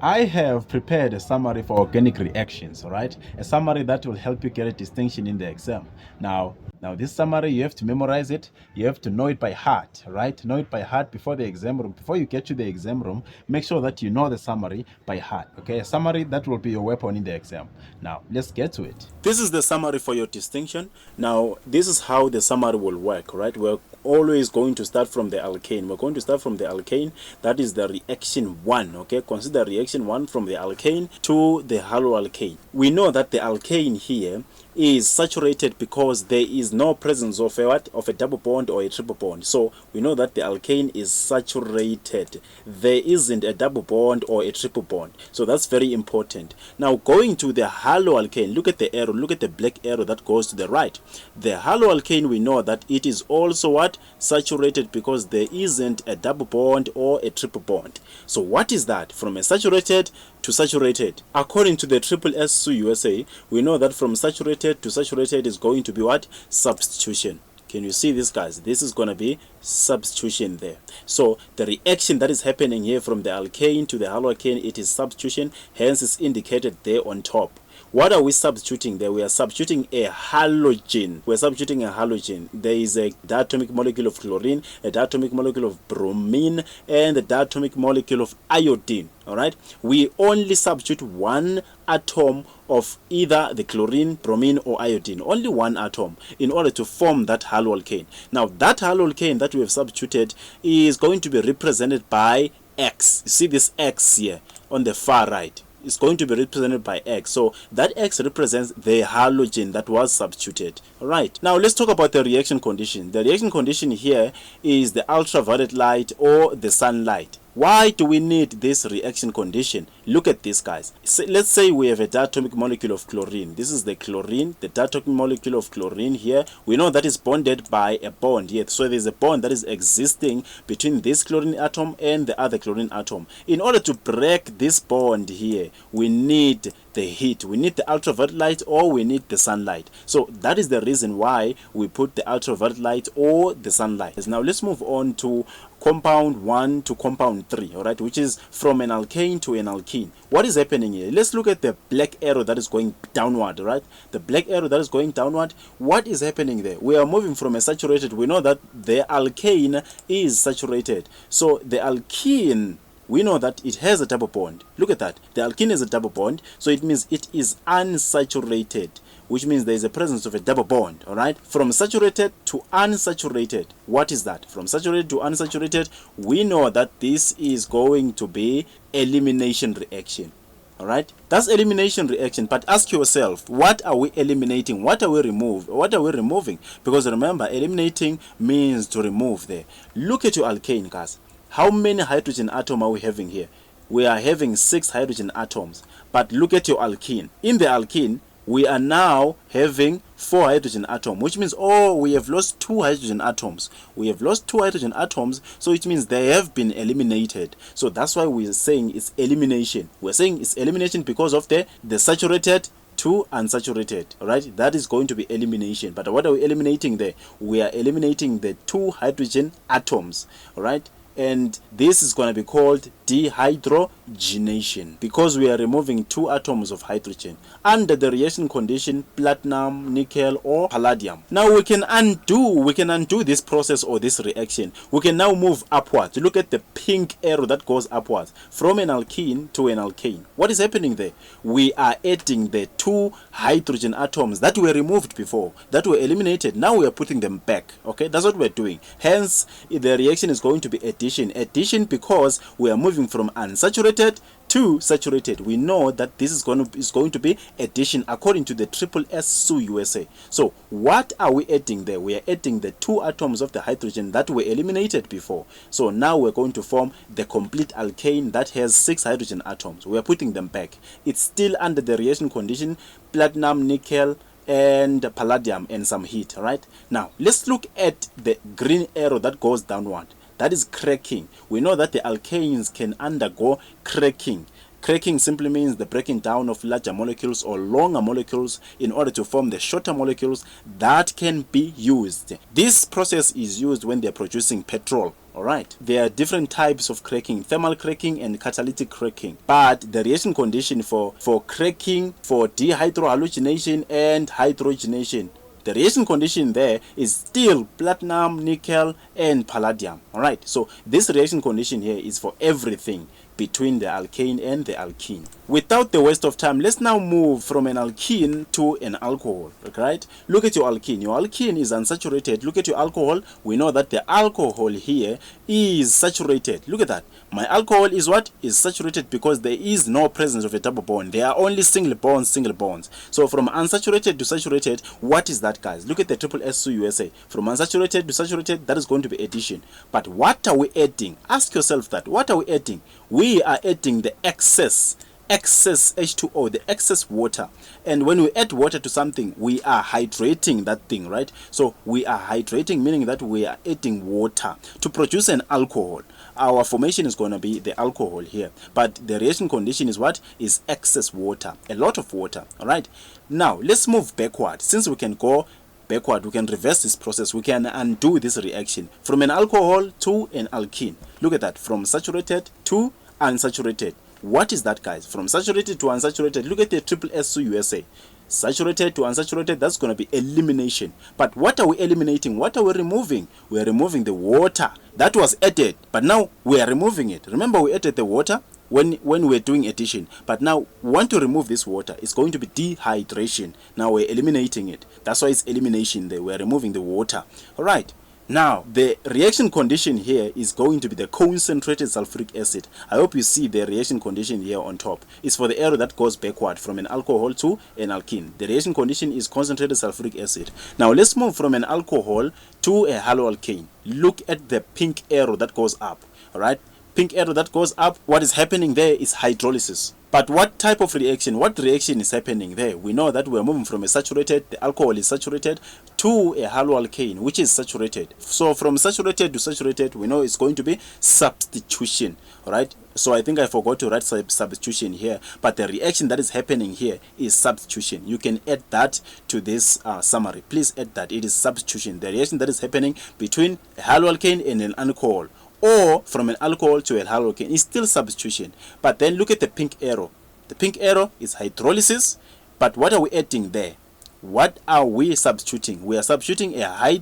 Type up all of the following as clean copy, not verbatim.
I have prepared a summary for organic reactions, all right? A summary that will help you get a distinction in the exam. Now this summary, you have to memorize it. You have to know it by heart, right? Know it by heart before the exam room. Before you get to the exam room, make sure that you know the summary by heart, okay? A summary that will be your weapon in the exam. Now, let's get to it. This is the summary for your distinction. Now, this is how the summary will work, right? We're always going to start from the alkane. We're going to start from the alkane. That is the reaction 1, okay? Consider reaction 1 from the alkane to the haloalkane. We know that the alkane here is saturated because there is no presence of a what? Of a double bond or a triple bond. So we know that the alkane is saturated. There isn't a double bond or a triple bond. So that's very important. Now going to the haloalkane, look at the arrow, look at the black arrow that goes to the right. The haloalkane, we know that it is also what? Saturated because there isn't a double bond or a triple bond. So what is that? From a saturated to saturated. According to the SSC USA, we know that from saturated to saturated is going to be what? Substitution. Can you see this, guys? This is going to be substitution there. So the reaction that is happening here from the alkane to the haloalkane, it is substitution, hence it's indicated there on top. What are we substituting there? We are substituting a halogen. We're substituting a halogen. There is a diatomic molecule of chlorine, a diatomic molecule of bromine, and a diatomic molecule of iodine. All right. We only substitute one atom of either the chlorine, bromine, or iodine. Only one atom in order to form that haloalkane. Now, that haloalkane that we have substituted is going to be represented by X. You see this X here on the far right. Is going to be represented by X. So that X represents the halogen that was substituted. All right. Now let's talk about the reaction condition. The reaction condition here is the ultraviolet light or the sunlight. Why do we need this reaction condition? Look at this, guys. Let's say we have a diatomic molecule of chlorine. This is the chlorine, the diatomic molecule of chlorine here. We know that is bonded by a bond here. So there's a bond that is existing between this chlorine atom and the other chlorine atom. In order to break this bond here, we need the heat. We need the ultraviolet light or we need the sunlight. So that is the reason why we put the ultraviolet light or the sunlight. Now let's move on to compound 1 to compound 3, all right, which is from an alkane to an alkene. What is happening here? Let's look at the black arrow that is going downward, right? The black arrow that is going downward. What is happening there? We are moving from a saturated. We know that the alkane is saturated. So the alkene, we know that it has a double bond. Look at that. The alkene is a double bond, so it means it is unsaturated, which means there is a presence of a double bond. All right, from saturated to unsaturated. What is that? From saturated to unsaturated, we know that this is going to be elimination reaction. All right, that's elimination reaction. But ask yourself, what are we eliminating? What are we removing? Because remember, eliminating means to remove there. Look at your alkane, guys. How many hydrogen atoms are we having here? We are having 6 hydrogen atoms. But look at your alkene. In the alkene, we are now having 4 hydrogen atoms, which means, oh, we have lost 2 hydrogen atoms. We have lost 2 hydrogen atoms, so it means they have been eliminated. So that's why we're saying it's elimination. We're saying it's elimination because of the saturated to unsaturated. All right, that is going to be elimination. But what are we eliminating there? We are eliminating the 2 hydrogen atoms. All right, and this is going to be called dehydrogenation because we are removing 2 atoms of hydrogen under the reaction condition platinum, nickel, or palladium. Now we can undo this process or this reaction. We can now move upwards. Look at the pink arrow that goes upwards from an alkene to an alkane. What is happening there? We are adding the 2 hydrogen atoms that were removed before, that were eliminated. Now we are putting them back. Okay, that's what we're doing. Hence the reaction is going to be addition because we are moving from unsaturated to saturated. We know that this is going to be addition according to the SSC USA. So what are we adding there? We are adding the 2 atoms of the hydrogen that were eliminated before. So now we're going to form the complete alkane that has 6 hydrogen atoms. We are putting them back. It's still under the reaction condition platinum, nickel, and palladium, and some heat. All right, now let's look at the green arrow that goes downward. That is cracking. We know that the alkanes can undergo cracking. Cracking simply means the breaking down of larger molecules or longer molecules in order to form the shorter molecules that can be used. This process is used when they're producing petrol. All right, there are different types of cracking: thermal cracking and catalytic cracking. But the reaction condition for cracking, for dehydrohalogenation and hydrogenation, the reaction condition there is still platinum, nickel, and palladium. All right, so this reaction condition here is for everything between the alkane and the alkene. Without the waste of time, let's now move from an alkene to an alcohol. Right? Look at your alkene. Your alkene is unsaturated. Look at your alcohol. We know that the alcohol here is saturated. Look at that. My alcohol is what? Is saturated because there is no presence of a double bond. There are only single bonds, single bonds. So from unsaturated to saturated, what is that, guys? Look at the triple S2 USA. From unsaturated to saturated, that is going to be addition. But what are we adding? Ask yourself that. What are we adding? We are adding the excess H2O, the excess water. And when we add water to something, we are hydrating that thing, right? So we are hydrating, meaning that we are adding water to produce an alcohol. Our formation is going to be the alcohol here, but the reaction condition is what? Is excess water, a lot of water. All right, now let's move backward. Since we can go backward, we can reverse this process, we can undo this reaction from an alcohol to an alkene. Look at that, from saturated to unsaturated. What is that, guys? From saturated to unsaturated, look at the triple S2 USA. Saturated to unsaturated, that's going to be elimination. But what are we eliminating? What are we removing? We are removing the water that was added, but now we are removing it. Remember, we added the water when we're doing addition, but now we want to remove this water. It's going to be dehydration. Now we're eliminating it. That's why it's elimination there. We're removing the water. All right. Now, the reaction condition here is going to be the concentrated sulfuric acid. I hope you see the reaction condition here on top. It's for the arrow that goes backward from an alcohol to an alkene. The reaction condition is concentrated sulfuric acid. Now, let's move from an alcohol to a haloalkane. Look at the pink arrow that goes up. All right? Pink arrow that goes up. What is happening there is hydrolysis. But what type of reaction? What reaction is happening there? We know that we're moving from a saturated, the alcohol is saturated, to a haloalkane, which is saturated. So from saturated to saturated, we know it's going to be substitution. All right. So I think I forgot to write substitution here, but the reaction that is happening here is substitution. You can add that to this summary. Please add that. It is substitution. The reaction that is happening between a haloalkane and an alcohol, or from an alcohol to a haloalkane, is still substitution. But then look at the pink arrow. The pink arrow is hydrolysis. But what are we adding there? What are we substituting? We are substituting a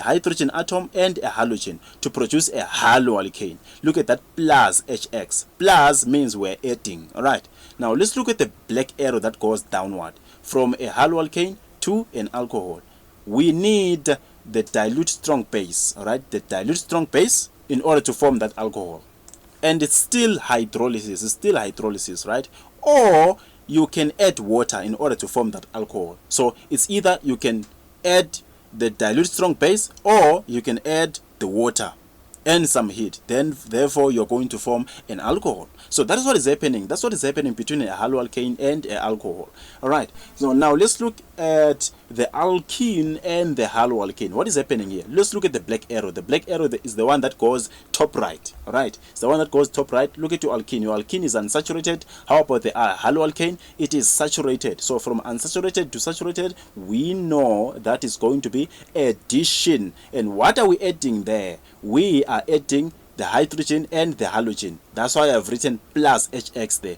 hydrogen atom and a halogen to produce a haloalkane. Look at that, plus HX. Plus means we're adding. All right. Now let's look at the black arrow that goes downward from a haloalkane to an alcohol. We need the dilute strong base. All right, the dilute strong base in order to form that alcohol. And it's still hydrolysis. It's still hydrolysis, right? Or you can add water in order to form that alcohol. So it's either you can add the dilute strong base, or you can add the water and some heat. Then therefore you're going to form an alcohol. So that is what is happening. That's what is happening between a haloalkane and an alcohol. All right. So now let's look at the alkene and the haloalkane. What is happening here? Let's look at the black arrow. The black arrow is the one that goes top right. All right. It's the one that goes top right. Look at your alkene. Your alkene is unsaturated. How about the haloalkane? It is saturated. So from unsaturated to saturated, we know that is going to be addition. And what are we adding there? We are adding the hydrogen and the halogen. That's why I've written plus HX there.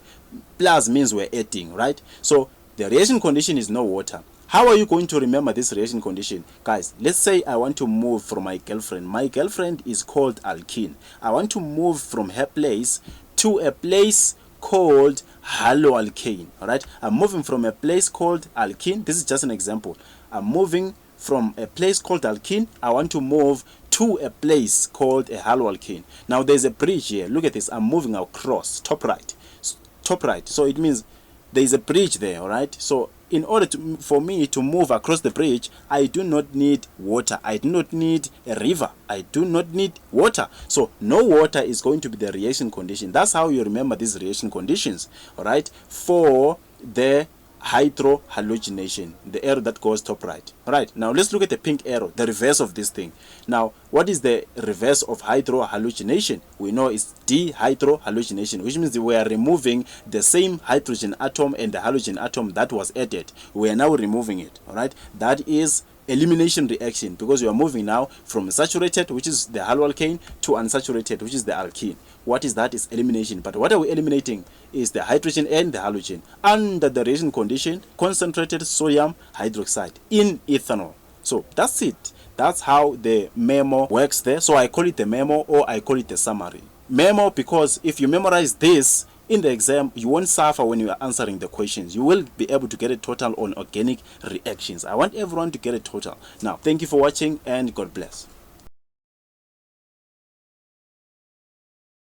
Plus means we're adding, right? So the reaction condition is no water. How are you going to remember this reaction condition? Guys, let's say I want to move from my girlfriend. My girlfriend is called Alkene. I want to move from her place to a place called Haloalkane. All right? I'm moving from a place called Alkene. This is just an example. I'm moving from a place called Alkene. I want to move to a place called a haloalkane. Now there's a bridge here. Look at this. I'm moving across top right. Top right. So it means there's a bridge there, all right? So in order for me to move across the bridge, I do not need water. I do not need a river. I do not need water. So no water is going to be the reaction condition. That's how you remember these reaction conditions, all right, for the hydrohalogenation, the arrow that goes top right. All right, now let's look at the pink arrow, the reverse of this thing. Now, what is the reverse of hydrohalogenation? We know it's dehydrohalogenation, which means we are removing the same hydrogen atom and the halogen atom that was added. We are now removing it. All right, that is elimination reaction, because you are moving now from saturated, which is the haloalkane, to unsaturated, which is the alkene. What is that? Is elimination. But what are we eliminating is the hydrogen and the halogen under the reaction condition, concentrated sodium hydroxide in ethanol. So that's it. That's how the memo works there. So I call it the memo, or I call it the summary. Memo, because if you memorize this in the exam, you won't suffer when you are answering the questions. You will be able to get a total on organic reactions. I want everyone to get a total. Now, thank you for watching, and God bless.